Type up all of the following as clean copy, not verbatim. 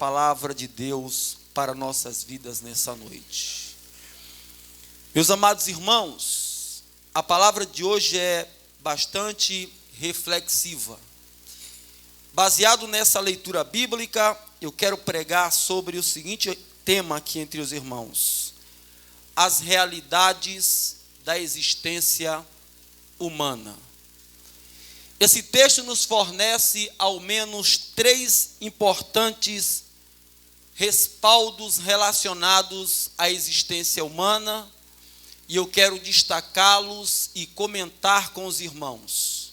palavra de Deus para nossas vidas nessa noite. Meus amados irmãos, a palavra de hoje é bastante reflexiva. Baseado nessa leitura bíblica, eu quero pregar sobre o seguinte tema aqui entre os irmãos: as realidades da existência humana. Esse texto nos fornece ao menos 3 importantes respaldos relacionados à existência humana, e eu quero destacá-los e comentar com os irmãos.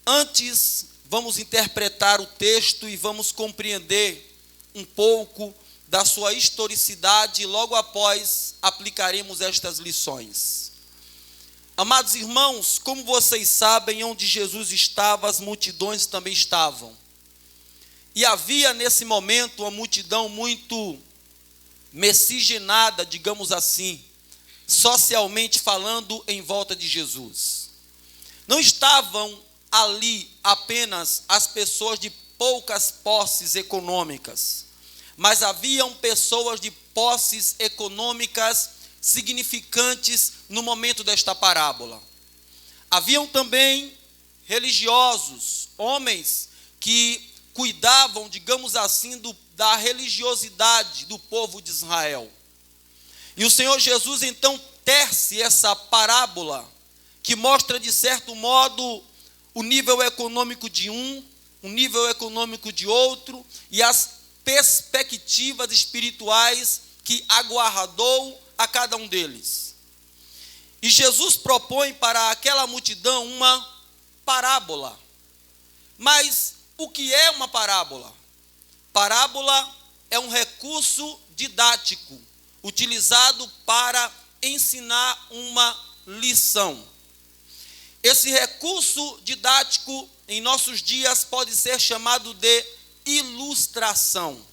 Antes, vamos interpretar o texto e vamos compreender um pouco da sua historicidade, e logo após aplicaremos estas lições. Amados irmãos, como vocês sabem, onde Jesus estava, as multidões também estavam. E havia nesse momento uma multidão muito miscigenada, digamos assim, socialmente falando, em volta de Jesus. Não estavam ali apenas as pessoas de poucas posses econômicas, mas haviam pessoas de posses econômicas significantes no momento desta parábola. Haviam também religiosos, homens que cuidavam, digamos assim, da religiosidade do povo de Israel. E o Senhor Jesus então tece essa parábola que mostra de certo modo o nível econômico de um, o nível econômico de outro e as perspectivas espirituais que aguardou a cada um deles. E Jesus propõe para aquela multidão uma parábola. Mas o que é uma parábola? Parábola é um recurso didático utilizado para ensinar uma lição. Esse recurso didático em nossos dias pode ser chamado de ilustração.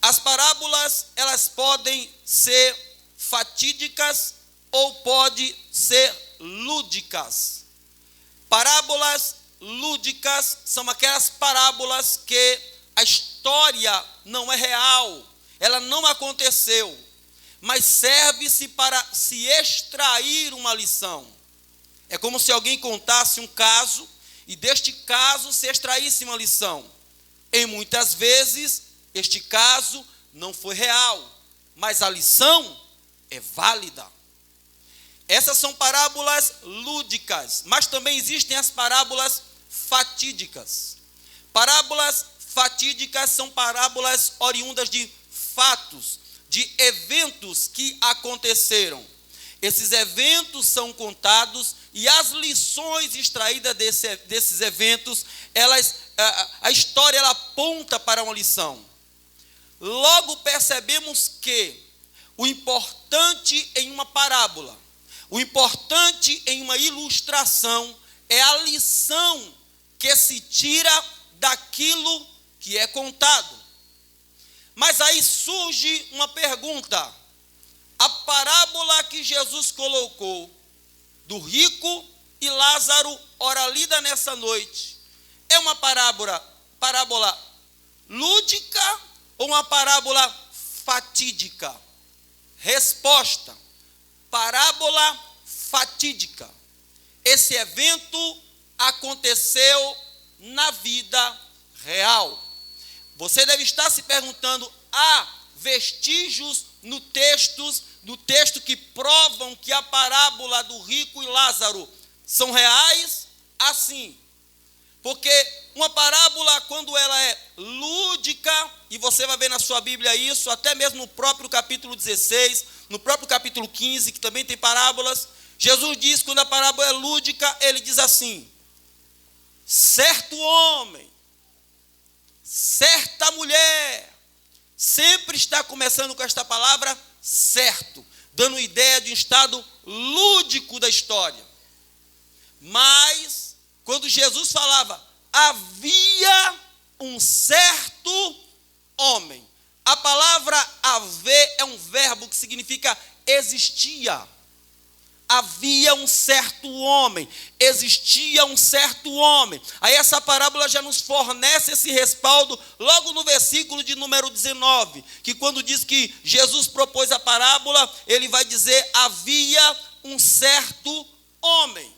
As parábolas, elas podem ser fatídicas ou podem ser lúdicas. Parábolas lúdicas são aquelas parábolas que a história não é real, ela não aconteceu, mas serve-se para se extrair uma lição. É como se alguém contasse um caso e deste caso se extraísse uma lição. E muitas vezes este caso não foi real, mas a lição é válida. Essas são parábolas lúdicas, mas também existem as parábolas fatídicas. Parábolas fatídicas são parábolas oriundas de fatos, de eventos que aconteceram. Esses eventos são contados e as lições extraídas desses eventos, a história ela aponta para uma lição. Logo percebemos que o importante em uma parábola, o importante em uma ilustração é a lição que se tira daquilo que é contado. Mas aí surge uma pergunta: a parábola que Jesus colocou do rico e Lázaro, ora lida nessa noite, é uma parábola lúdica ou uma parábola fatídica? Resposta: parábola fatídica. Esse evento aconteceu na vida real. Você deve estar se perguntando: há vestígios no texto que provam que a parábola do rico e Lázaro são reais? Assim, porque uma parábola, quando ela é lúdica, e você vai ver na sua Bíblia isso, até mesmo no próprio capítulo 16, no próprio capítulo 15, que também tem parábolas, Jesus diz, quando a parábola é lúdica, ele diz assim: certo homem, certa mulher, sempre está começando com esta palavra certo, dando ideia de um estado lúdico da história. Mas, quando Jesus falava, havia um certo homem. A palavra haver é um verbo que significa existia. havia um certo homem, existia um certo homem. Aí essa parábola já nos fornece esse respaldo logo no versículo de número 19, que quando diz que Jesus propôs a parábola, ele vai dizer: havia um certo homem.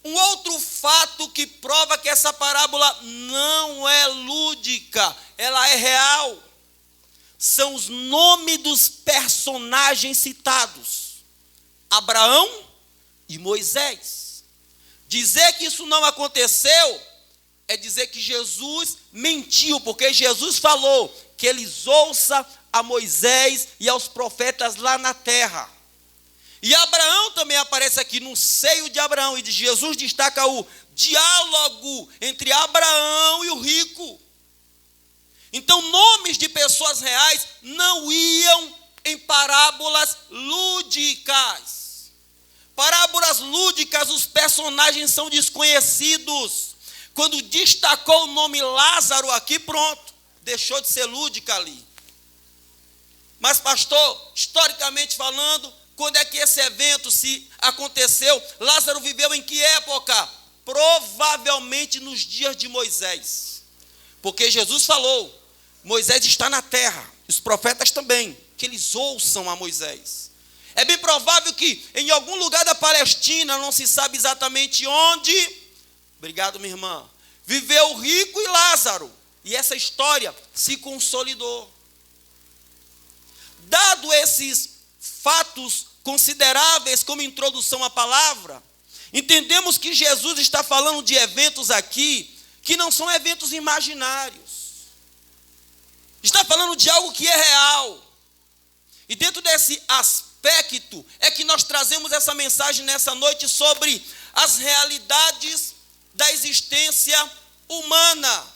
Um outro fato que prova que essa parábola não é lúdica, ela é real, são os nomes dos personagens citados: Abraão e Moisés. Dizer que isso não aconteceu é dizer que Jesus mentiu, porque Jesus falou que eles ouçam a Moisés e aos profetas lá na terra. E Abraão também aparece aqui no seio de Abraão, e de Jesus destaca o diálogo entre Abraão e o rico. Então, nomes de pessoas reais não iam em parábolas lúdicas. Parábolas lúdicas, os personagens são desconhecidos. Quando destacou o nome Lázaro aqui, pronto, deixou de ser lúdica ali. Mas, pastor, historicamente falando, quando é que esse evento se aconteceu? Lázaro viveu em que época? Provavelmente nos dias de Moisés. Porque Jesus falou: Moisés está na terra, os profetas também, que eles ouçam a Moisés. É bem provável que em algum lugar da Palestina, não se sabe exatamente onde, obrigado minha irmã, viveu o rico e Lázaro, e essa história se consolidou. Dado esses fatos consideráveis como introdução à palavra, entendemos que Jesus está falando de eventos aqui que não são eventos imaginários. Está falando de algo que é real. E dentro desse aspecto é que nós trazemos essa mensagem nessa noite sobre as realidades da existência humana.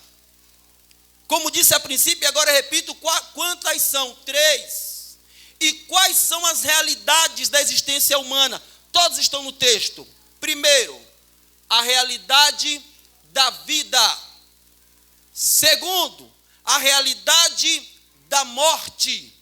Como disse a princípio, agora repito, quantas são? 3. E quais são as realidades da existência humana? Todas estão no texto. Primeiro, a realidade da vida. Segundo, a realidade da morte.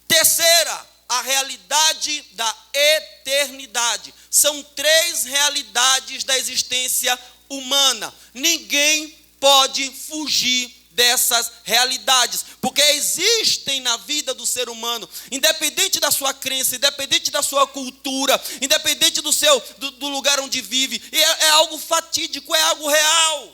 Terceira, a realidade da eternidade. São 3 realidades da existência humana. Ninguém pode fugir dessas realidades, porque existem na vida do ser humano, independente da sua crença, independente da sua cultura, independente do lugar onde vive. É algo fatídico, é algo real.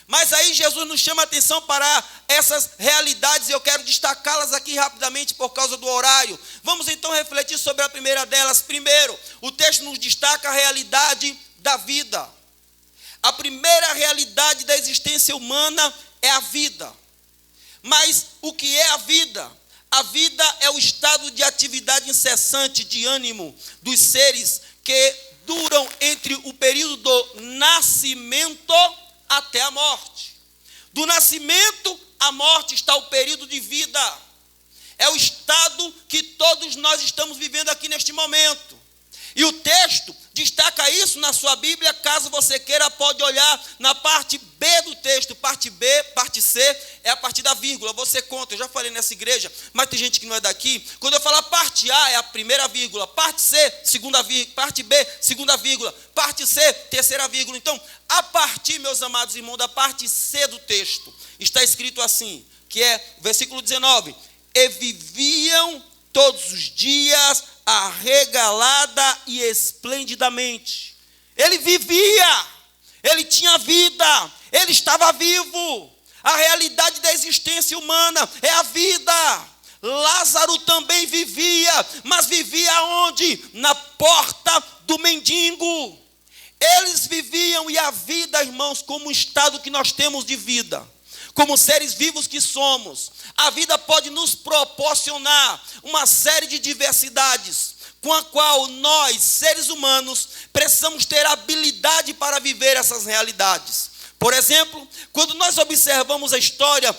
Mas aí Jesus nos chama a atenção para essas realidades, e eu quero destacá-las aqui rapidamente por causa do horário. Vamos então refletir sobre a primeira delas. Primeiro, o texto nos destaca a realidade da vida. A primeira realidade da existência humana é a vida. Mas o que é a vida? A vida é o estado de atividade incessante de ânimo dos seres que duram entre o período do nascimento até a morte. Do nascimento à morte está o período de vida. É o estado que todos nós estamos vivendo aqui neste momento. E o texto destaca isso na sua Bíblia. Caso você queira, pode olhar na parte B do texto. Parte B, parte C, é a partir da vírgula. Você conta, eu já falei nessa igreja, mas tem gente que não é daqui. Quando eu falar parte A, é a primeira vírgula. Parte C, segunda vírgula. Parte B, segunda vírgula. Parte C, terceira vírgula. Então, a partir, meus amados irmãos, da parte C do texto, está escrito assim, que é versículo 19. E viviam todos os dias arregalada e esplendidamente. Ele vivia, ele tinha vida, ele estava vivo. A realidade da existência humana é a vida. Lázaro também vivia, mas vivia onde? Na porta do mendigo. Eles viviam, e a vida, irmãos, como um estado que nós temos de vida, como seres vivos que somos, a vida pode nos proporcionar uma série de diversidades, com a qual nós, seres humanos, precisamos ter habilidade para viver essas realidades. Por exemplo, quando nós observamos a história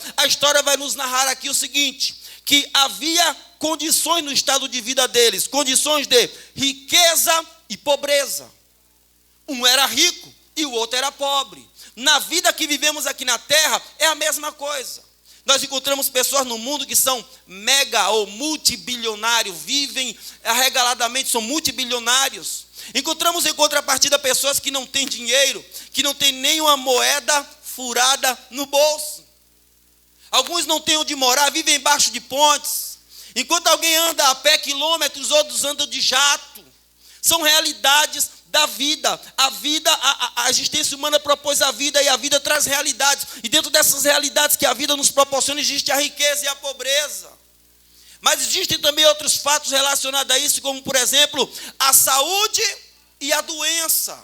vai nos narrar aqui o seguinte, que havia condições no estado de vida deles, condições de riqueza e pobreza. Um era rico e o outro era pobre. Na vida que vivemos aqui na terra, é a mesma coisa. Nós encontramos pessoas no mundo que são mega ou multibilionários, vivem arregaladamente, são multibilionários. Encontramos em contrapartida pessoas que não têm dinheiro, que não têm nenhuma moeda furada no bolso. Alguns não têm onde morar, vivem embaixo de pontes. Enquanto alguém anda a pé quilômetros, outros andam de jato. São realidades da vida. A existência humana propôs a vida e a vida traz realidades. E dentro dessas realidades que a vida nos proporciona, existe a riqueza e a pobreza. Mas existem também outros fatos relacionados a isso, como, por exemplo, a saúde e a doença.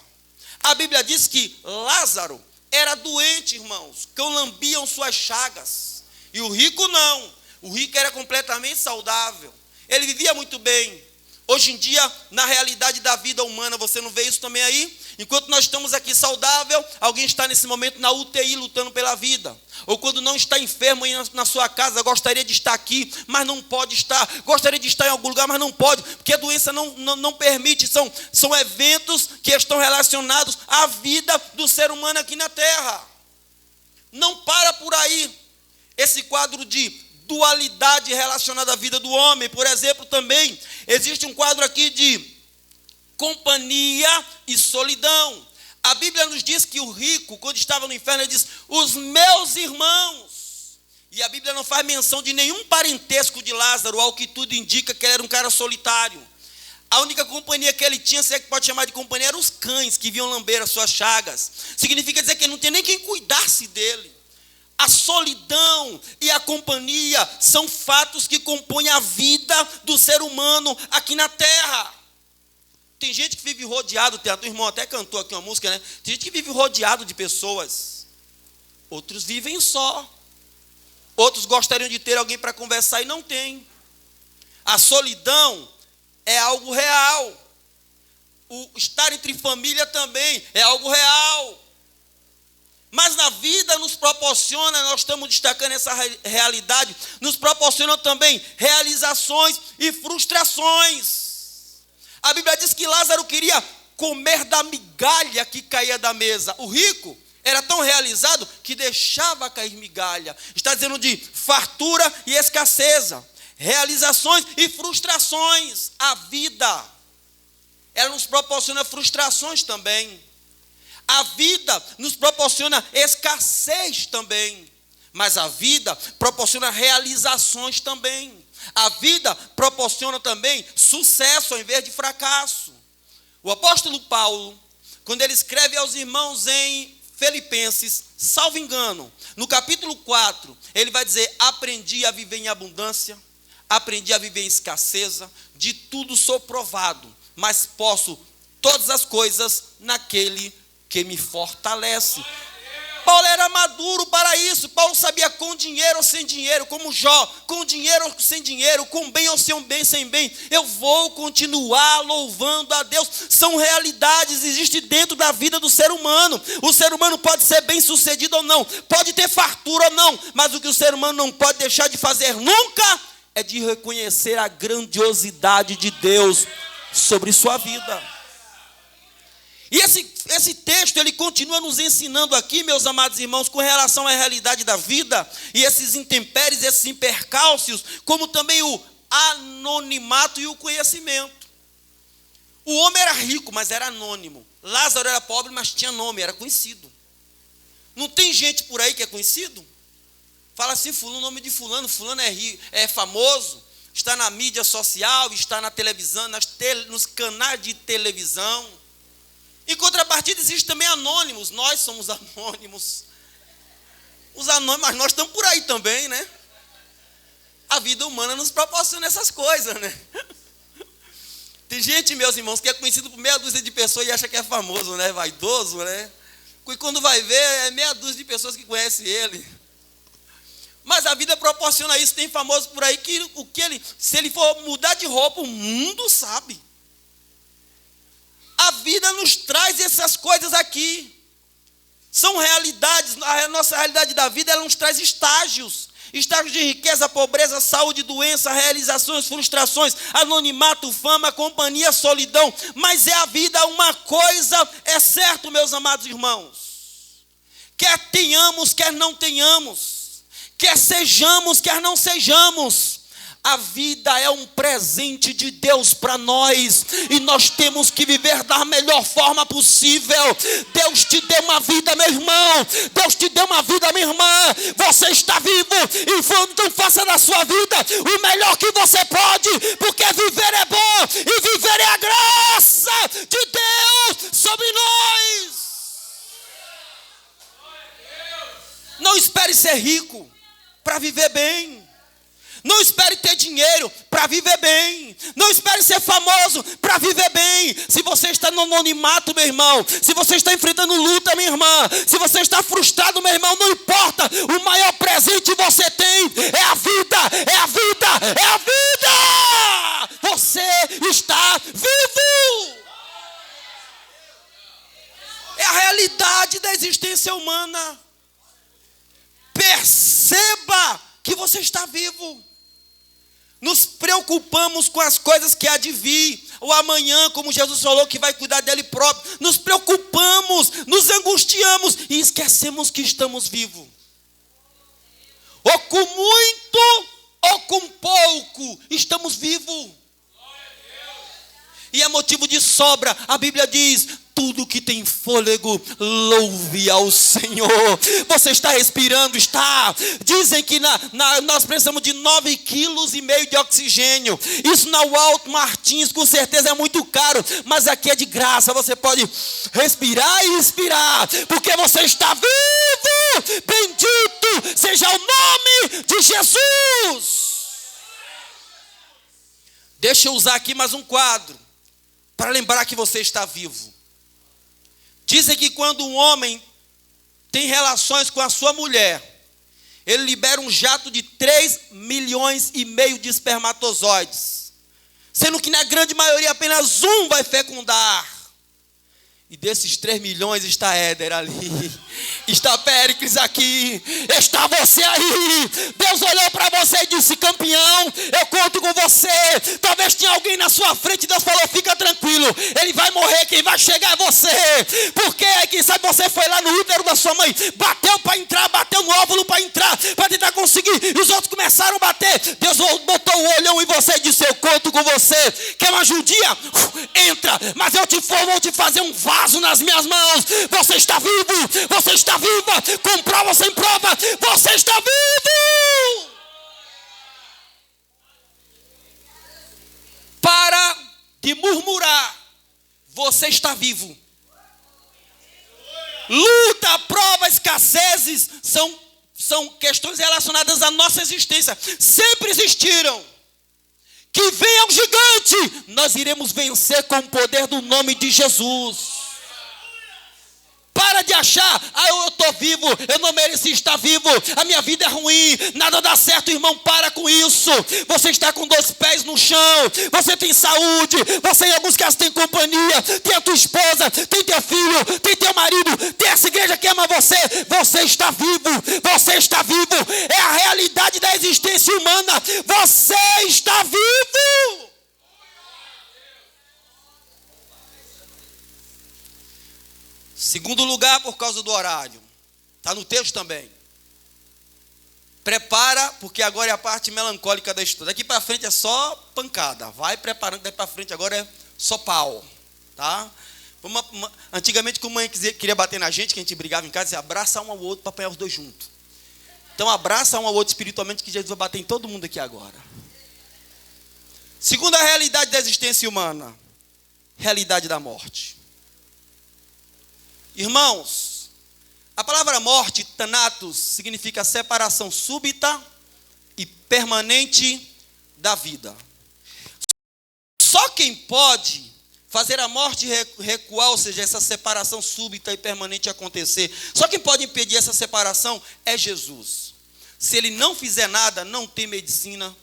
A Bíblia diz que Lázaro era doente, irmãos, que lambiam suas chagas. E o rico não. O rico era completamente saudável. Ele vivia muito bem. Hoje em dia, na realidade da vida humana, você não vê isso também aí? Enquanto nós estamos aqui saudável, alguém está nesse momento na UTI lutando pela vida. Ou quando não está enfermo na sua casa, gostaria de estar aqui, mas não pode estar. Gostaria de estar em algum lugar, mas não pode, porque a doença não permite. São eventos que estão relacionados à vida do ser humano aqui na terra. Não para por aí. Esse quadro de dualidade relacionada à vida do homem. Por exemplo, também existe um quadro aqui de companhia e solidão. A Bíblia nos diz que o rico, quando estava no inferno, ele diz, os meus irmãos. E a Bíblia não faz menção de nenhum parentesco de Lázaro, ao que tudo indica que ele era um cara solitário. A única companhia que ele tinha, se é que pode chamar de companhia, eram os cães que vinham lamber as suas chagas. Significa dizer que ele não tinha nem quem cuidasse dele. A solidão e a companhia são fatos que compõem a vida do ser humano aqui na terra. Tem gente que vive rodeado, o irmão até cantou aqui uma música, né? Tem gente que vive rodeado de pessoas. Outros vivem só. Outros gostariam de ter alguém para conversar e não tem. A solidão é algo real. O estar entre família também é algo real. Mas na vida nos proporciona, nós estamos destacando essa realidade, nos proporciona também realizações e frustrações. A Bíblia diz que Lázaro queria comer da migalha que caía da mesa. O rico era tão realizado que deixava cair migalha. Está dizendo de fartura e escassez, realizações e frustrações. A vida, ela nos proporciona frustrações também. A vida nos proporciona escassez também, mas a vida proporciona realizações também. A vida proporciona também sucesso ao invés de fracasso. O apóstolo Paulo, quando ele escreve aos irmãos em Filipenses, salvo engano, no capítulo 4, ele vai dizer, aprendi a viver em abundância, aprendi a viver em escassez, de tudo sou provado, mas posso todas as coisas naquele que me fortalece. Paulo era maduro para isso. Paulo sabia com dinheiro ou sem dinheiro, como Jó, com dinheiro ou sem dinheiro, com bem ou sem bem, eu vou continuar louvando a Deus. São realidades, existem dentro da vida do ser humano. O ser humano pode ser bem sucedido ou não, pode ter fartura ou não, mas o que o ser humano não pode deixar de fazer nunca é de reconhecer a grandiosidade de Deus sobre sua vida. E esse texto, ele continua nos ensinando aqui, meus amados irmãos, com relação à realidade da vida, e esses intempéries, esses percalços, como também o anonimato e o conhecimento. O homem era rico, mas era anônimo. Lázaro era pobre, mas tinha nome, era conhecido. Não tem gente por aí que é conhecido? Fala assim, fulano, o nome de fulano é famoso, está na mídia social, está na televisão, nos canais de televisão. Em contrapartida, existem também anônimos. Nós somos anônimos. Os anônimos, mas nós estamos por aí também, né? A vida humana nos proporciona essas coisas, né? Tem gente, meus irmãos, que é conhecido por meia dúzia de pessoas e acha que é famoso, né? Vaidoso, né? E quando vai ver, é meia dúzia de pessoas que conhecem ele. Mas a vida proporciona isso. Tem famoso por aí que se ele for mudar de roupa, o mundo sabe. A vida nos traz essas coisas aqui. São realidades. A nossa realidade da vida, ela nos traz estágios. Estágios de riqueza, pobreza, saúde, doença, realizações, frustrações, anonimato, fama, companhia, solidão. Mas é a vida, uma coisa é certo, meus amados irmãos. Quer tenhamos, quer não tenhamos. Quer sejamos, quer não sejamos, a vida é um presente de Deus para nós, e nós temos que viver da melhor forma possível. Deus te deu uma vida, meu irmão. Deus te deu uma vida, minha irmã. Você está vivo, então faça da sua vida o melhor que você pode, porque viver é bom, e viver é a graça de Deus sobre nós. Não espere ser rico para viver bem. Não espere ter dinheiro para viver bem. Não espere ser famoso para viver bem. Se você está no anonimato, meu irmão, se você está enfrentando luta, minha irmã, se você está frustrado, meu irmão, não importa. O maior presente que você tem é a vida, é a vida, é a vida. Você está vivo. É a realidade da existência humana. Perceba que você está vivo. Nos preocupamos com as coisas que há de vir, o amanhã, como Jesus falou, que vai cuidar dele próprio. Nos preocupamos, nos angustiamos e esquecemos que estamos vivos. Ou com muito, ou com pouco, estamos vivos. E é motivo de sobra. A Bíblia diz: tudo que tem fôlego, louve ao Senhor. Você está respirando? Está. Dizem que nós precisamos de 9,5 kg de oxigênio. Isso na Walter Martins, com certeza é muito caro, mas aqui é de graça. Você pode respirar e expirar, porque você está vivo. Bendito seja o nome de Jesus. Deixa eu usar aqui mais um quadro para lembrar que você está vivo. Dizem que quando um homem tem relações com a sua mulher, ele libera um jato de 3,5 milhões de espermatozoides, sendo que na grande maioria apenas um vai fecundar. E desses 3 milhões está Éder ali, está Péricles aqui, está você aí. Deus olhou para você e disse: campeão, eu conto com você. Talvez tinha alguém na sua frente, Deus falou: fica tranquilo, ele vai morrer, quem vai chegar é você. Porque quem sabe você foi lá no útero da sua mãe, bateu para entrar, bateu no óvulo para entrar, para tentar conseguir, e os outros começaram a bater. Deus botou o olhão em você e disse: eu conto com você. Quer uma ajudinha? Entra, mas eu vou te fazer um vaso nas minhas mãos. Você está vivo, você está viva, com prova ou sem prova, você está vivo. Para de murmurar, você está vivo. Luta, prova, escassezes são questões relacionadas à nossa existência, sempre existiram. Que venha um gigante, nós iremos vencer com o poder do nome de Jesus. Para de achar: eu estou vivo, eu não mereci estar vivo, a minha vida é ruim, nada dá certo. Irmão, para com isso. Você está com 2 pés no chão, você tem saúde, você em alguns casos tem companhia, tem a tua esposa, tem teu filho, tem teu marido, tem essa igreja que ama você. Você está vivo, você está vivo. É a realidade da existência humana. Você está vivo. Segundo lugar, por causa do horário. Está no texto também. Prepara, porque agora é a parte melancólica da história. Daqui para frente é só pancada. Vai preparando, daqui para frente agora é só pau. Tá? Antigamente, como a mãe queria bater na gente, que a gente brigava em casa, dizia: abraça um ao outro para apanhar os dois juntos. Então abraça um ao outro espiritualmente, que Jesus vai bater em todo mundo aqui agora. Segunda realidade da existência humana. Realidade da morte. Irmãos, a palavra morte, thanatos, significa separação súbita e permanente da vida. Só quem pode fazer a morte recuar, ou seja, essa separação súbita e permanente acontecer, só quem pode impedir essa separação é Jesus. Se ele não fizer nada, não tem medicina,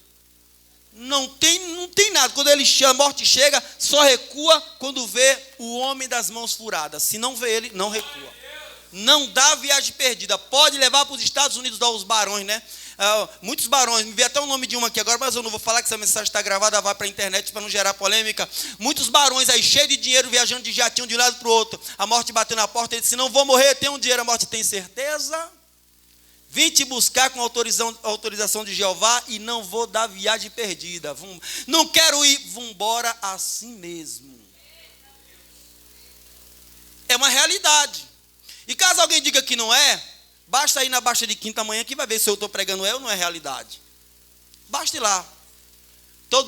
não tem nada. Quando a morte chega, só recua quando vê o homem das mãos furadas. Se não vê ele, não recua. Não dá viagem perdida. Pode levar para os Estados Unidos, os barões, né? Muitos barões, me veio até o nome de um aqui agora, mas eu não vou falar, que essa mensagem está gravada, vai para a internet para não gerar polêmica. Muitos barões aí, cheios de dinheiro, viajando de jatinho de um lado para o outro. A morte bateu na porta, ele disse: não vou morrer, tenho um dinheiro. A morte: tem certeza? Vim te buscar com autorização de Jeová e não vou dar viagem perdida. Não quero ir, vamos embora assim mesmo. É uma realidade. E caso alguém diga que não é, basta ir na Baixa de Quinta amanhã que vai ver se eu estou pregando ou não é realidade. Basta ir lá.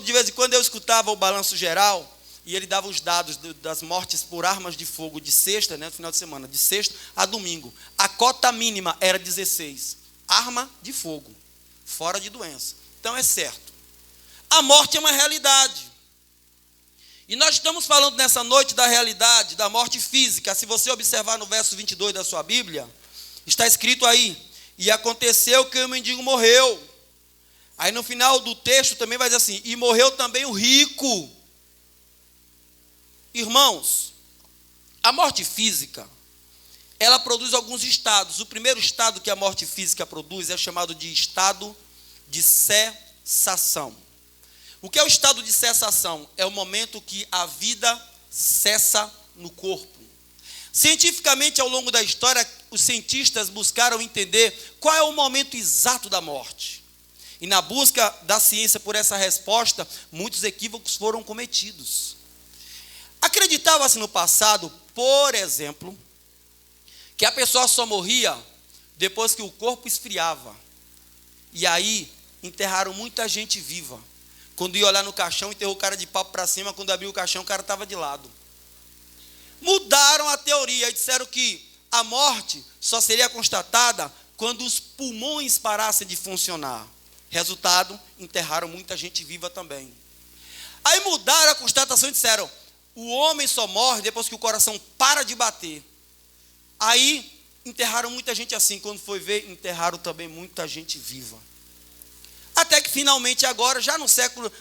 De vez em quando eu escutava o balanço geral e ele dava os dados das mortes por armas de fogo de sexta, no final de semana, de sexta a domingo. A cota mínima era 16. Arma de fogo, fora de doença. Então é certo. A morte é uma realidade. E nós estamos falando nessa noite da realidade, da morte física. Se você observar no verso 22 da sua Bíblia, está escrito aí: e aconteceu que o mendigo morreu. Aí no final do texto também vai dizer assim: e morreu também o rico. Irmãos, a morte física, ela produz alguns estados. O primeiro estado que a morte física produz é chamado de estado de cessação. O que é o estado de cessação? É o momento que a vida cessa no corpo. Cientificamente, ao longo da história, os cientistas buscaram entender qual é o momento exato da morte. E na busca da ciência por essa resposta, muitos equívocos foram cometidos. Acreditava-se no passado, por exemplo, que a pessoa só morria depois que o corpo esfriava. E aí, enterraram muita gente viva. Quando ia olhar no caixão, enterrou o cara de papo para cima. Quando abriu o caixão, o cara estava de lado. Mudaram a teoria e disseram que a morte só seria constatada quando os pulmões parassem de funcionar. Resultado, enterraram muita gente viva também. Aí mudaram a constatação e disseram: o homem só morre depois que o coração para de bater. Aí enterraram muita gente assim. Quando foi ver, enterraram também muita gente viva. Até que finalmente agora, já no século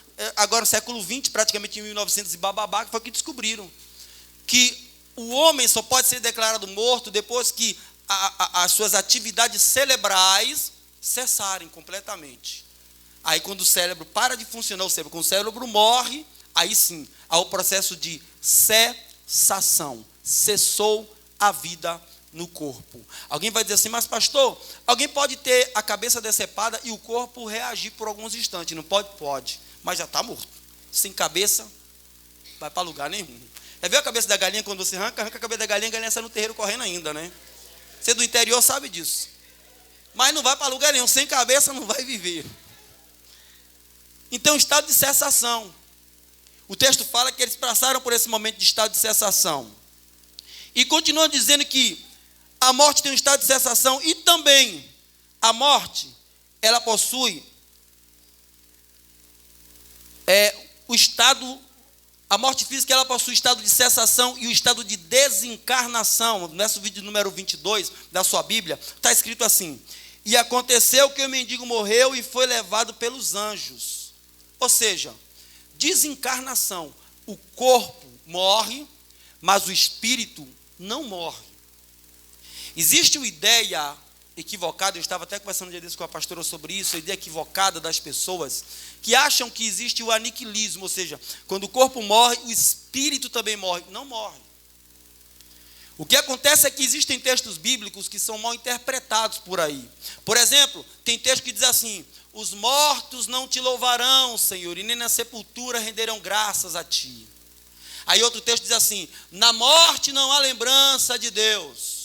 XX, praticamente em 1900 e bababá, foi que descobriram que o homem só pode ser declarado morto depois que as suas atividades cerebrais cessarem completamente. Aí quando o cérebro para de funcionar, quando o cérebro morre, aí sim, há o processo de cessação. Cessou a vida no corpo. Alguém vai dizer assim: mas pastor, alguém pode ter a cabeça decepada e o corpo reagir por alguns instantes. Não pode? Pode, mas já está morto. Sem cabeça, vai para lugar nenhum. Já viu a cabeça da galinha? Quando você arranca a cabeça da galinha, a galinha sai no terreiro correndo ainda, né? Você do interior sabe disso. Mas não vai para lugar nenhum, sem cabeça não vai viver. Então, estado de cessação. O texto fala que eles passaram por esse momento de estado de cessação. E continua dizendo que a morte tem um estado de cessação e também a morte, ela possui a morte física, ela possui o estado de cessação e o estado de desencarnação. No verso número 22 da sua Bíblia, está escrito assim: e aconteceu que o mendigo morreu e foi levado pelos anjos. Ou seja, desencarnação. O corpo morre, mas o espírito não morre. Existe uma ideia equivocada, eu estava até conversando um dia desse com a pastora sobre isso, a ideia equivocada das pessoas que acham que existe o aniquilismo, ou seja, quando o corpo morre, o espírito também morre. Não morre. O que acontece é que existem textos bíblicos que são mal interpretados por aí. Por exemplo, tem texto que diz assim: os mortos não te louvarão, Senhor, e nem na sepultura renderão graças a ti. Aí outro texto diz assim: na morte não há lembrança de Deus.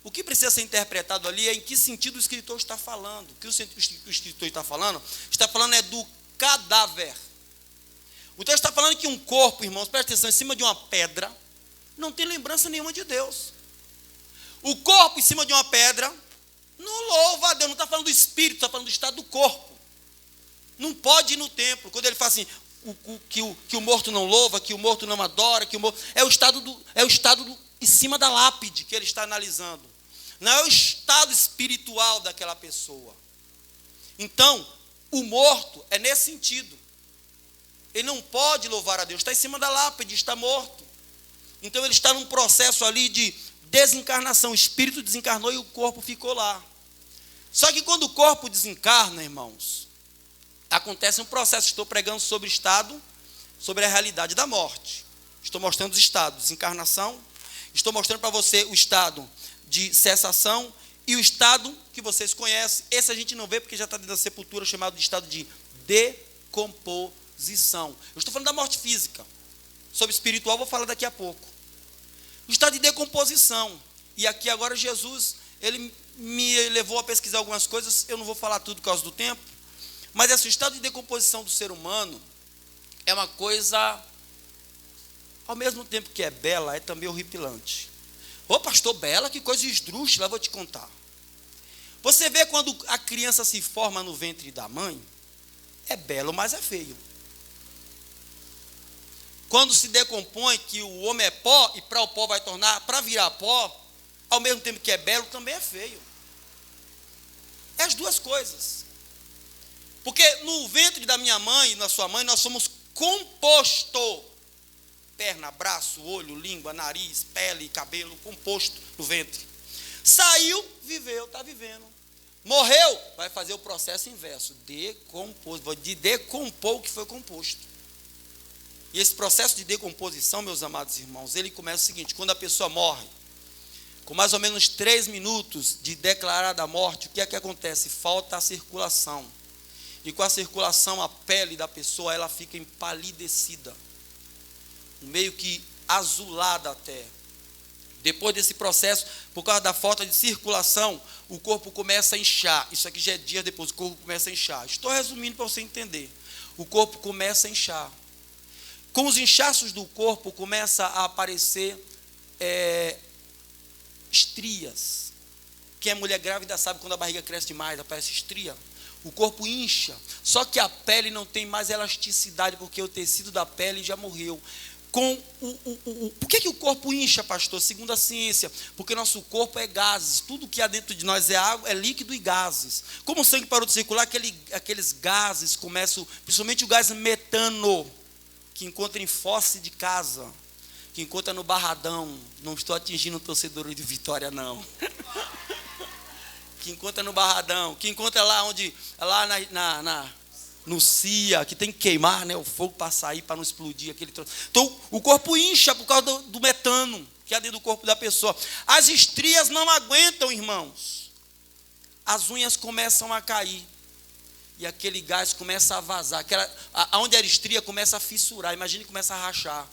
O que precisa ser interpretado ali é em que sentido o escritor está falando. O que o escritor está falando é do cadáver. O texto está falando que um corpo, irmãos, presta atenção, em cima de uma pedra, não tem lembrança nenhuma de Deus. O corpo em cima de uma pedra não louva a Deus, não está falando do espírito, está falando do estado do corpo. Não pode ir no templo. Quando ele fala assim, que o morto não louva, que o morto não adora, que o morto... É o estado em cima da lápide que ele está analisando. Não é o estado espiritual daquela pessoa. Então, o morto é nesse sentido. Ele não pode louvar a Deus, está em cima da lápide, está morto. Então ele está num processo ali de desencarnação. O espírito desencarnou e o corpo ficou lá. Só que quando o corpo desencarna, irmãos, acontece um processo. Estou pregando sobre estado, sobre a realidade da morte. Estou mostrando os estados, desencarnação. Estou mostrando para você o estado de cessação e o estado que vocês conhecem, esse a gente não vê porque já está dentro da sepultura, chamado de estado de decomposição. Eu estou falando da morte física. Sobre espiritual vou falar daqui a pouco. O estado de decomposição. E aqui agora Jesus, ele me levou a pesquisar algumas coisas, eu não vou falar tudo por causa do tempo, mas esse estado de decomposição do ser humano é uma coisa, ao mesmo tempo que é bela, é também horripilante. Ô pastor, bela, que coisa esdrúxula, vou te contar. Você vê quando a criança se forma no ventre da mãe, é belo, mas é feio. Quando se decompõe, que o homem é pó, e para o pó vai tornar, para virar pó, ao mesmo tempo que é belo, também é feio. É as duas coisas. Porque no ventre da minha mãe e na sua mãe, nós somos composto. Perna, braço, olho, língua, nariz, pele, cabelo, composto no ventre. Saiu, viveu, está vivendo. Morreu, vai fazer o processo inverso. Decompor, de decompor o que foi composto. E esse processo de decomposição, meus amados irmãos, ele começa o seguinte: quando a pessoa morre, com mais ou menos 3 minutos de declarada a morte, o que é que acontece? Falta a circulação. E com a circulação, a pele da pessoa, ela fica empalidecida, meio que azulada até. Depois desse processo, por causa da falta de circulação, o corpo começa a inchar. Isso aqui já é dias depois, o corpo começa a inchar. Estou resumindo para você entender. O corpo começa a inchar. Com os inchaços do corpo, começa a aparecer estrias. Quem é mulher grávida sabe, quando a barriga cresce demais, aparece estria. O corpo incha, só que a pele não tem mais elasticidade, porque o tecido da pele já morreu. Por que o corpo incha, pastor? Segundo a ciência, porque nosso corpo é gases, tudo que há dentro de nós é água, é líquido e gases. Como o sangue parou de circular, aqueles gases começam, principalmente o gás metano, que encontra em fosse de casa, que encontra no Barradão. Não estou atingindo o torcedor de Vitória, não. Que encontra no Barradão, que encontra lá no CIA, que tem que queimar, né, o fogo para sair, para não explodir aquele troço. Então, o corpo incha por causa do metano que há dentro do corpo da pessoa. As estrias não aguentam, irmãos. As unhas começam a cair. E aquele gás começa a vazar. Onde era estria começa a fissurar. Imagine que começa a rachar.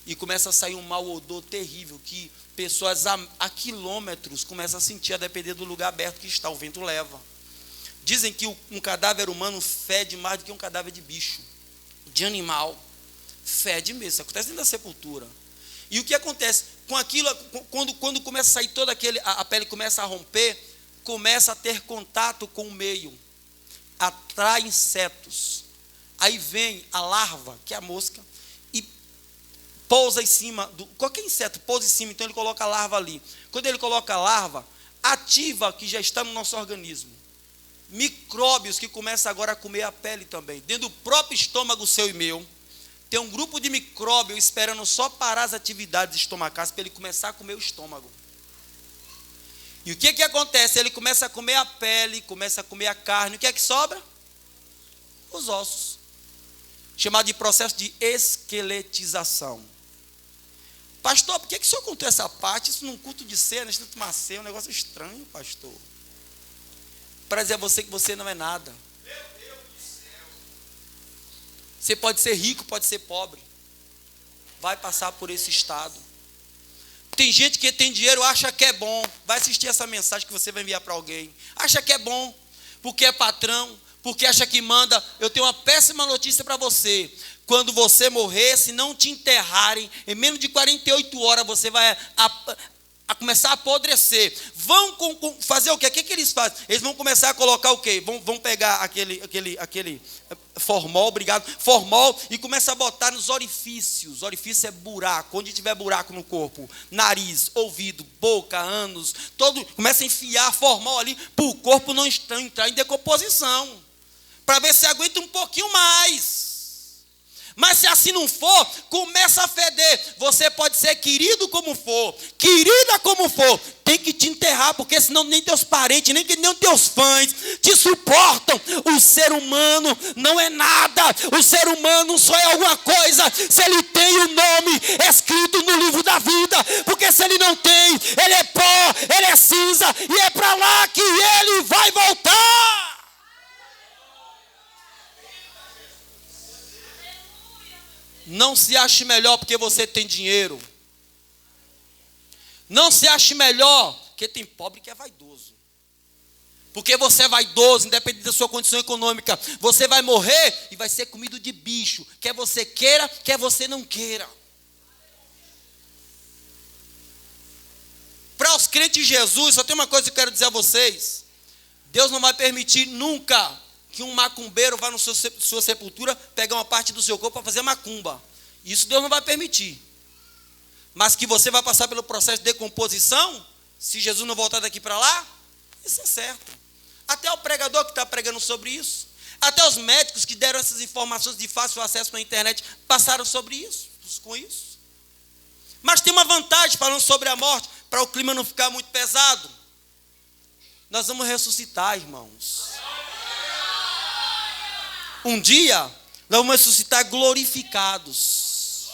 E começa a sair um mau odor terrível, que pessoas a quilômetros começam a sentir, a depender do lugar aberto que está, o vento leva. Dizem que um cadáver humano fede mais do que um cadáver de bicho, de animal. Fede mesmo, isso acontece dentro da sepultura. E o que acontece? Com aquilo, quando começa a sair toda a pele começa a romper, começa a ter contato com o meio. Atrai insetos. Aí vem a larva, que é a mosca, e pousa em cima, qualquer inseto pousa em cima, então ele coloca a larva ali. Quando ele coloca a larva, ativa o que já está no nosso organismo. Micróbios que começam agora a comer a pele também. Dentro do próprio estômago seu e meu, tem um grupo de micróbios esperando só parar as atividades estomacais para ele começar a comer o estômago. E o que acontece? Ele começa a comer a pele, começa a comer a carne. O que é que sobra? Os ossos. Chamado de processo de esqueletização. Pastor, por que o senhor contou essa parte? Isso num culto de cena, isso não tomar ceia, é um negócio estranho, pastor. Para dizer a você que você não é nada. Meu Deus do céu. Você pode ser rico, pode ser pobre. Vai passar por esse estado. Tem gente que tem dinheiro, acha que é bom. Vai assistir essa mensagem que você vai enviar para alguém. Acha que é bom, porque é patrão, porque acha que manda. Eu tenho uma péssima notícia para você. Quando você morrer, se não te enterrarem, em menos de 48 horas você vai a começar a apodrecer. Vão fazer o quê? O que eles fazem? Eles vão começar a colocar o quê? Vão pegar aquele formol, obrigado, formol, e começa a botar nos orifícios. Orifício é buraco, onde tiver buraco no corpo, nariz, ouvido, boca, ânus, todo, começa a enfiar formol ali, para o corpo não entrar em decomposição, para ver se aguenta um pouquinho mais. Mas se assim não for, começa a feder. Você pode ser querido como for, querida como for, tem que te enterrar, porque senão nem teus parentes, nem teus fãs te suportam. O ser humano não é nada. O ser humano só é alguma coisa se ele tem tem o nome escrito no livro da vida, porque se ele não tem, ele é pó, ele é cinza, e é para lá que ele vai voltar. Não se ache melhor porque você tem dinheiro. Não se ache melhor porque tem pobre que é vaidoso. Porque você é vaidoso, independente da sua condição econômica, você vai morrer e vai ser comido de bicho, quer você queira, quer você não queira. Para os crentes de Jesus, só tem uma coisa que eu quero dizer a vocês: Deus não vai permitir nunca que um macumbeiro vá na sua sepultura pegar uma parte do seu corpo para fazer macumba. Isso Deus não vai permitir. Mas que você vai passar pelo processo de decomposição, se Jesus não voltar daqui para lá, isso é certo. Até o pregador que está pregando sobre isso, até os médicos que deram essas informações de fácil acesso na internet, passaram sobre isso, com isso. Mas tem uma vantagem falando sobre a morte, para o clima não ficar muito pesado. Nós vamos ressuscitar, irmãos. Um dia, nós vamos ressuscitar glorificados.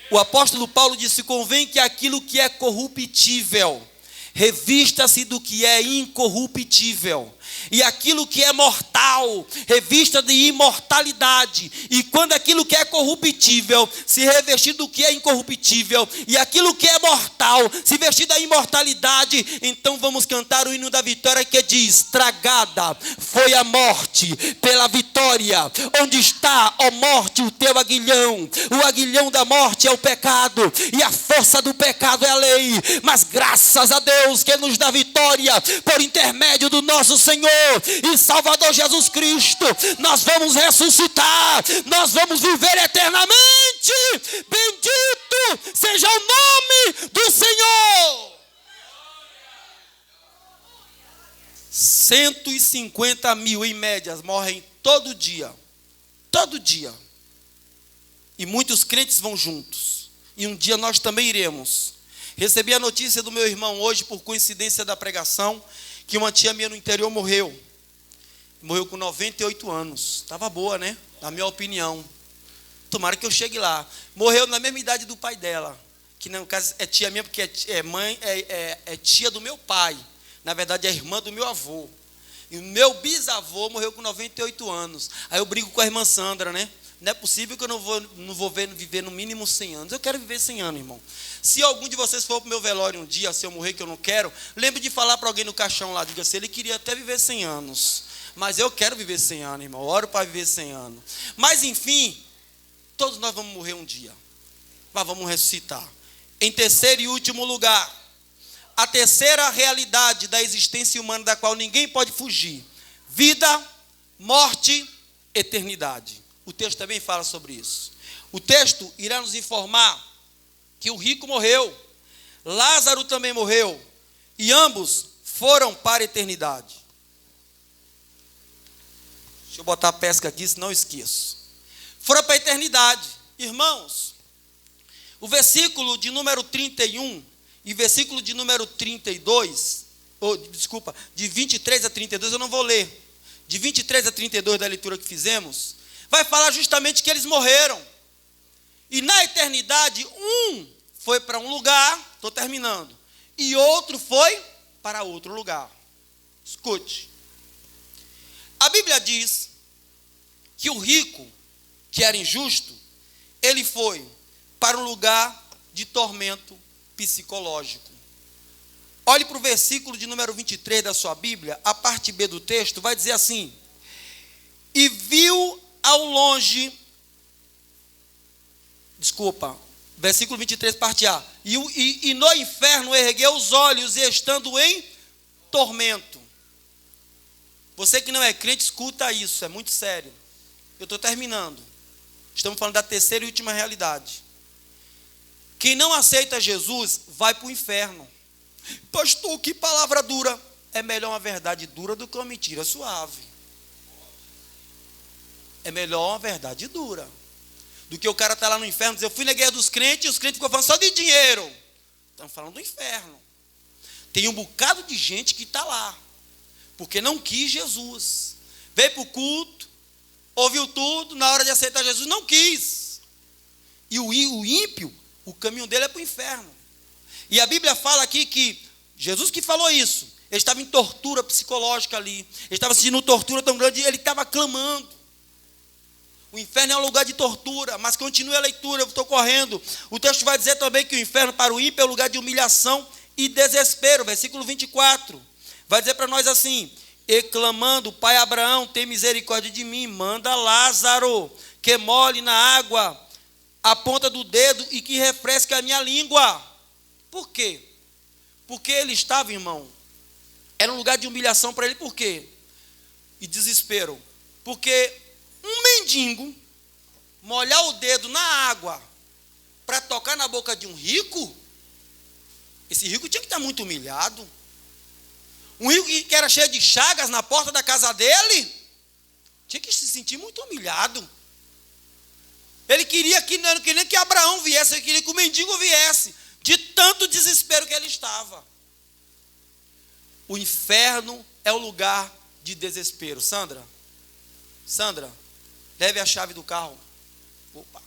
O apóstolo Paulo disse: convém que aquilo que é corruptível revista-se do que é incorruptível, e aquilo que é mortal revista de imortalidade. E quando aquilo que é corruptível se revestir do que é incorruptível, e aquilo que é mortal se vestir da imortalidade, então vamos cantar o hino da vitória que diz: tragada foi a morte pela vitória. Onde está, ó morte, o teu aguilhão? O aguilhão da morte é o pecado, e a força do pecado é a lei. Mas graças a Deus que nos dá vitória por intermédio do nosso Senhor e Salvador Jesus Cristo. Nós vamos ressuscitar, nós vamos viver eternamente. Bendito seja o nome do Senhor. 150 mil em média morrem todo dia. Todo dia. E muitos crentes vão juntos. E um dia nós também iremos. Recebi a notícia do meu irmão hoje, por coincidência da pregação, que uma tia minha no interior morreu. Morreu com 98 anos. Estava boa, né? Na minha opinião. Tomara que eu chegue lá. Morreu na mesma idade do pai dela. Que no caso é tia minha, porque é tia do meu pai. Na verdade é irmã do meu avô. E o meu bisavô morreu com 98 anos. Aí eu brigo com a irmã Sandra, né? Não é possível que eu não vou viver no mínimo 100 anos. Eu quero viver 100 anos, irmão. Se algum de vocês for para o meu velório um dia, se eu morrer, que eu não quero, lembre de falar para alguém no caixão lá. Diga assim: ele queria até viver 100 anos. Mas eu quero viver 100 anos, irmão. Eu oro para viver 100 anos. Mas enfim, todos nós vamos morrer um dia. Mas vamos ressuscitar. Em terceiro e último lugar, a terceira realidade da existência humana, da qual ninguém pode fugir: vida, morte, eternidade. O texto também fala sobre isso. O texto irá nos informar que o rico morreu, Lázaro também morreu, e ambos foram para a eternidade. Deixa eu botar a pesca aqui, senão eu esqueço. Foram para a eternidade. Irmãos, o versículo de número 31 e versículo de número 32, de 23 a 32, eu não vou ler. De 23 a 32 da leitura que fizemos, vai falar justamente que eles morreram. E na eternidade, um foi para um lugar, estou terminando, e outro foi para outro lugar. Escute. A Bíblia diz que o rico, que era injusto, ele foi para um lugar de tormento psicológico. Olhe para o versículo de número 23 da sua Bíblia, a parte B do texto, vai dizer assim: e viu ao longe, versículo 23, parte A, e no inferno ergueu os olhos, e estando em tormento. Você que não é crente, escuta isso, é muito sério. Eu estou terminando. Estamos falando da terceira e última realidade. Quem não aceita Jesus, vai para o inferno. Pastor, que palavra dura. É melhor uma verdade dura do que uma mentira suave. É melhor uma verdade dura do que o cara estar lá no inferno e dizer: eu fui na guerra dos crentes, e os crentes ficam falando só de dinheiro. Estamos falando do inferno. Tem um bocado de gente que está lá porque não quis Jesus. Veio para o culto, ouviu tudo, na hora de aceitar Jesus não quis. E o ímpio, o caminho dele é para o inferno. E a Bíblia fala aqui que Jesus que falou isso, ele estava em tortura psicológica ali, ele estava sentindo tortura tão grande, ele estava clamando. O inferno é um lugar de tortura, mas continue a leitura, eu estou correndo. O texto vai dizer também que o inferno para o ímpio é um lugar de humilhação e desespero. Versículo 24, vai dizer para nós assim: e clamando, Pai Abraão, tem misericórdia de mim, manda Lázaro, que molhe na água a ponta do dedo e que refresque a minha língua. Por quê? Porque ele estava, irmão, era um lugar de humilhação para ele. Por quê? E desespero. Porque um mendigo molhar o dedo na água para tocar na boca de um rico, esse rico tinha que estar muito humilhado. Um rico que era cheio de chagas na porta da casa dele, tinha que se sentir muito humilhado. Ele queria que nem que Abraão viesse, ele queria que o mendigo viesse, de tanto desespero que ele estava. O inferno é o lugar de desespero. Sandra, leve a chave do carro. Opa,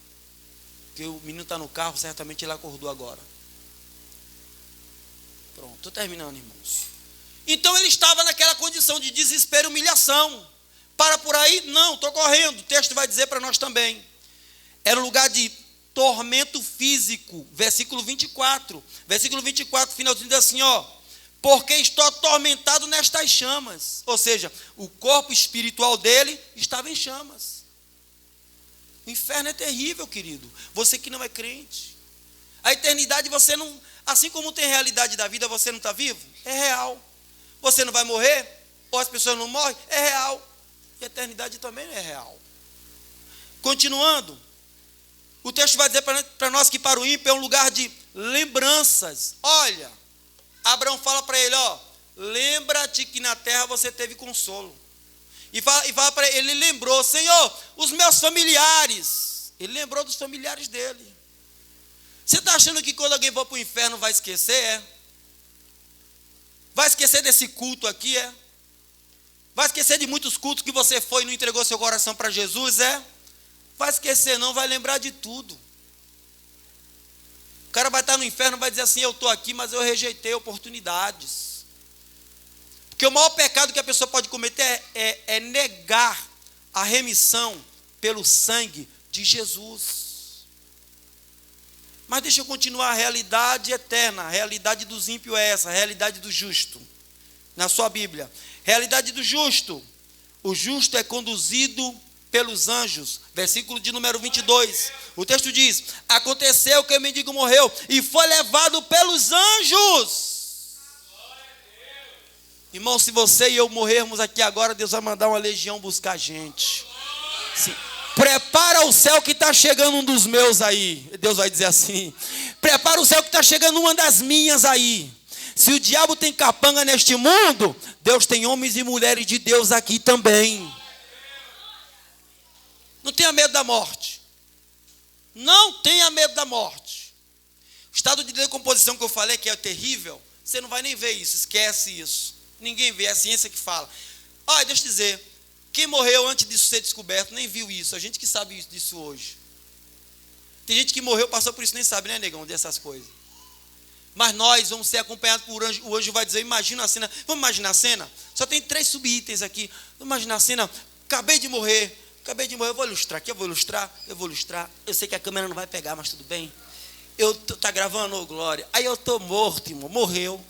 porque o menino está no carro, certamente ele acordou agora. Pronto, estou terminando, irmãos. Então ele estava naquela condição de desespero e humilhação. Para por aí? Não, estou correndo. O texto vai dizer para nós também. Era um lugar de tormento físico. Versículo 24. Versículo 24, finalzinho diz assim, ó. Porque estou atormentado nestas chamas. Ou seja, o corpo espiritual dele estava em chamas. O inferno é terrível, querido. Você que não é crente. A eternidade você não... Assim como tem realidade da vida, você não está vivo? É real. Você não vai morrer? Ou as pessoas não morrem? É real. E a eternidade também é real. Continuando. O texto vai dizer para nós que para o ímpio é um lugar de lembranças. Olha, Abraão fala para ele, ó, lembra-te que na terra você teve consolo. E fala para ele, ele lembrou, Senhor, os meus familiares. Ele lembrou dos familiares dele. Você está achando que quando alguém for para o inferno vai esquecer? É? Vai esquecer desse culto aqui? É? Vai esquecer de muitos cultos que você foi e não entregou seu coração para Jesus? É? Vai esquecer não, vai lembrar de tudo. O cara vai estar no inferno e vai dizer assim, eu estou aqui, mas eu rejeitei oportunidades. Porque o maior pecado que a pessoa pode cometer é negar a remissão pelo sangue de Jesus. Mas deixa eu continuar, a realidade eterna, a realidade dos ímpios é essa, a realidade do justo. Na sua Bíblia. Realidade do justo. O justo é conduzido pelos anjos. Versículo de número 22. O texto diz, aconteceu que o mendigo morreu e foi levado pelos anjos. Irmão, se você e eu morrermos aqui agora, Deus vai mandar uma legião buscar a gente. Sim. Prepara o céu que está chegando um dos meus aí. Deus vai dizer assim. Prepara o céu que está chegando uma das minhas aí. Se o diabo tem capanga neste mundo, Deus tem homens e mulheres de Deus aqui também. Não tenha medo da morte. Não tenha medo da morte. O estado de decomposição que eu falei que é terrível, você não vai nem ver isso, esquece isso. Ninguém vê, é a ciência que fala. Olha, deixa eu dizer, quem morreu antes disso ser descoberto nem viu isso. A gente que sabe disso hoje. Tem gente que morreu, passou por isso, nem sabe, né, negão, dessas coisas. Mas nós vamos ser acompanhados por anjo. O anjo vai dizer, imagina a cena. Vamos imaginar a cena? Só tem 3 subitens aqui. Vamos imaginar a cena. Acabei de morrer. Eu vou ilustrar aqui, eu vou ilustrar. Eu sei que a câmera não vai pegar, mas tudo bem. Tá gravando, ô glória. Aí eu tô morto, irmão, morreu.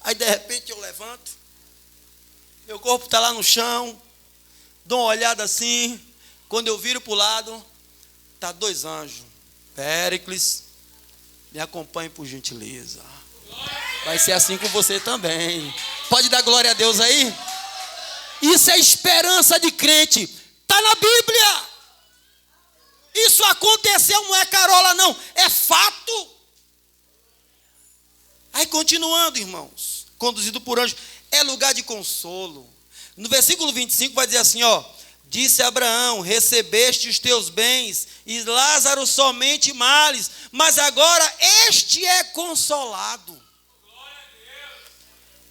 Aí de repente eu levanto. Meu corpo está lá no chão. Dou uma olhada assim. Quando eu viro para o lado, tá 2 anjos. Péricles, me acompanhe por gentileza. Vai ser assim com você também. Pode dar glória a Deus aí? Isso é esperança de crente. Está na Bíblia. Isso aconteceu, não é carola não. É fato. Aí continuando, irmãos. Conduzido por anjo. É lugar de consolo. No versículo 25 vai dizer assim, ó. Disse Abraão, recebeste os teus bens, e Lázaro somente males, mas agora este é consolado.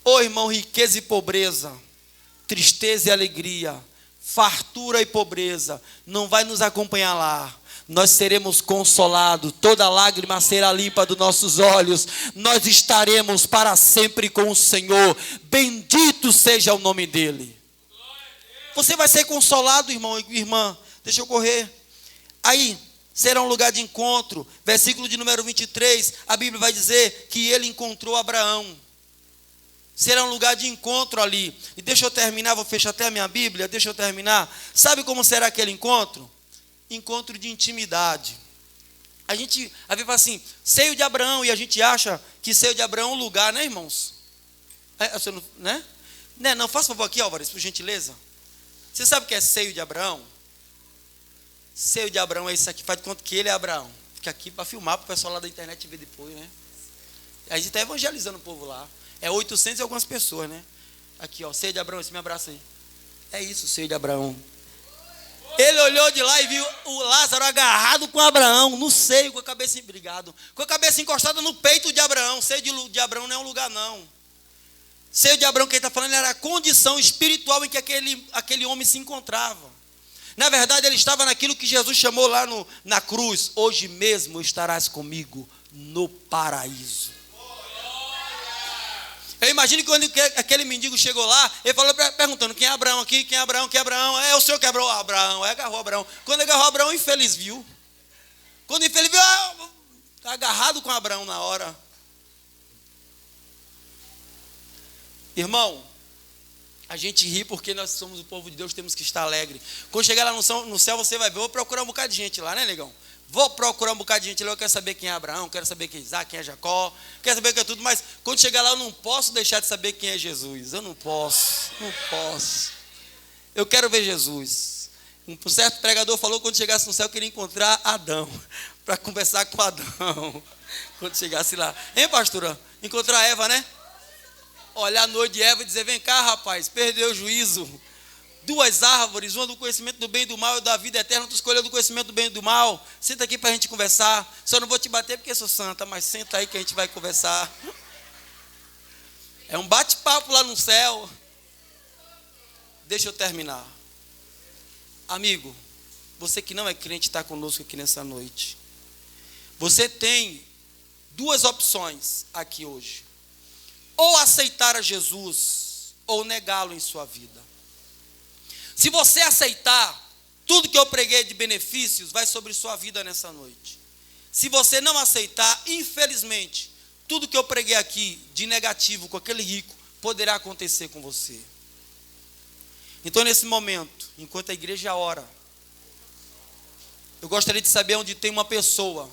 Ô irmão, riqueza e pobreza, tristeza e alegria, fartura e pobreza, não vai nos acompanhar lá. nós seremos consolados, toda lágrima será limpa dos nossos olhos, nós estaremos para sempre com o Senhor, bendito seja o nome dEle. Você vai ser consolado, irmão e irmã, deixa eu correr. Aí, será um lugar de encontro, versículo de número 23, a Bíblia vai dizer que ele encontrou Abraão. Será um lugar de encontro ali. E deixa eu terminar, vou fechar até a minha Bíblia, deixa eu terminar. Sabe como será aquele encontro? Encontro de intimidade. A gente, às vezes fala assim, seio de Abraão, e a gente acha que seio de Abraão é um lugar, né, irmãos? Você não, né? Não, faça favor aqui, Álvares, por gentileza. Você sabe o que é seio de Abraão? Seio de Abraão é isso aqui, faz de conta que ele é Abraão. Fica aqui para filmar, para o pessoal lá da internet ver depois, né? A gente está evangelizando o povo lá. É 800 e algumas pessoas, né? Aqui, ó, seio de Abraão, esse me abraça aí. É isso, seio de Abraão. Ele olhou de lá e viu o Lázaro agarrado com Abraão, no seio, com a cabeça, obrigado, com a cabeça encostada no peito de Abraão. Seio de Abraão não é um lugar, não. Seio de Abraão, que ele está falando, era a condição espiritual em que aquele homem se encontrava. Na verdade, ele estava naquilo que Jesus chamou lá na cruz. Hoje mesmo estarás comigo no paraíso. Eu imagino que quando aquele mendigo chegou lá, ele falou perguntando, quem é Abraão aqui? Quem é Abraão? Quem é Abraão? É o senhor que agarrou Abraão. Agarrou Abraão. Quando agarrou Abraão, o infeliz viu. Quando o infeliz viu, está agarrado com Abraão na hora. Irmão, a gente ri porque nós somos o povo de Deus, temos que estar alegre. Quando chegar lá no céu, você vai ver, vou procurar um bocado de gente lá, né, negão? Vou procurar um bocado de gente lá, eu quero saber quem é Abraão, quero saber quem é Isaac, quem é Jacó, quero saber quem é tudo, mas quando chegar lá eu não posso deixar de saber quem é Jesus. Eu não posso. Eu quero ver Jesus. Um certo pregador falou que quando chegasse no céu eu queria encontrar Adão, para conversar com Adão, quando chegasse lá. Hein, pastora? Encontrar Eva, né? Olhar a noite de Eva e dizer, vem cá, rapaz, perdeu o juízo. 2 árvores, uma do conhecimento do bem e do mal e da vida eterna, tu escolheu do conhecimento do bem e do mal. Senta aqui para a gente conversar. Só não vou te bater porque sou santa, mas senta aí que a gente vai conversar. É um bate-papo lá no céu. Deixa eu terminar. Amigo, você que não é crente está conosco aqui nessa noite. Você tem 2 opções aqui hoje. Ou aceitar a Jesus, ou negá-lo em sua vida. Se você aceitar, tudo que eu preguei de benefícios vai sobre sua vida nessa noite. Se você não aceitar, infelizmente, tudo que eu preguei aqui de negativo com aquele rico, poderá acontecer com você. Então, nesse momento, enquanto a igreja ora, eu gostaria de saber onde tem uma pessoa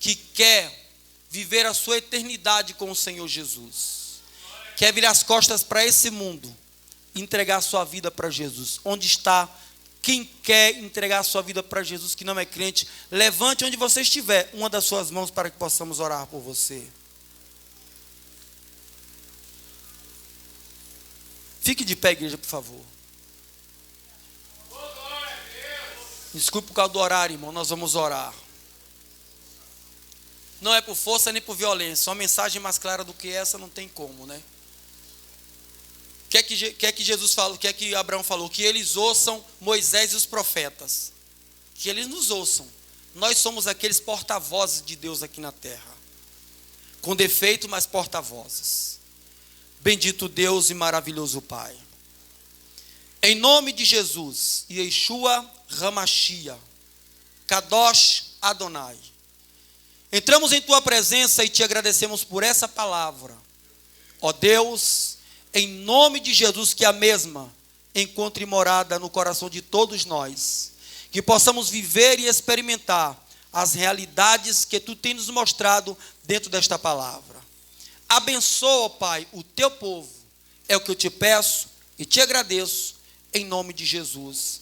que quer viver a sua eternidade com o Senhor Jesus. Quer virar as costas para esse mundo, entregar a sua vida para Jesus. Onde está quem quer entregar a sua vida para Jesus, que não é crente? Levante onde você estiver uma das suas mãos para que possamos orar por você. Fique de pé, igreja, por favor. Desculpe por causa do horário, irmão, nós vamos orar. Não é por força nem por violência. Uma mensagem mais clara do que essa não tem como, né? O que é que Jesus falou? O que é que Abraão falou? Que eles ouçam Moisés e os profetas. Que eles nos ouçam. Nós somos aqueles porta-vozes de Deus aqui na terra. Com defeito, mas porta-vozes. Bendito Deus e maravilhoso Pai. Em nome de Jesus, Yeshua Hamashia, Kadosh Adonai. Entramos em Tua presença e Te agradecemos por essa palavra. Ó Deus, em nome de Jesus, que a mesma encontre morada no coração de todos nós. Que possamos viver e experimentar as realidades que Tu tens nos mostrado dentro desta palavra. Abençoa, Pai, o Teu povo. É o que eu Te peço e Te agradeço, em nome de Jesus.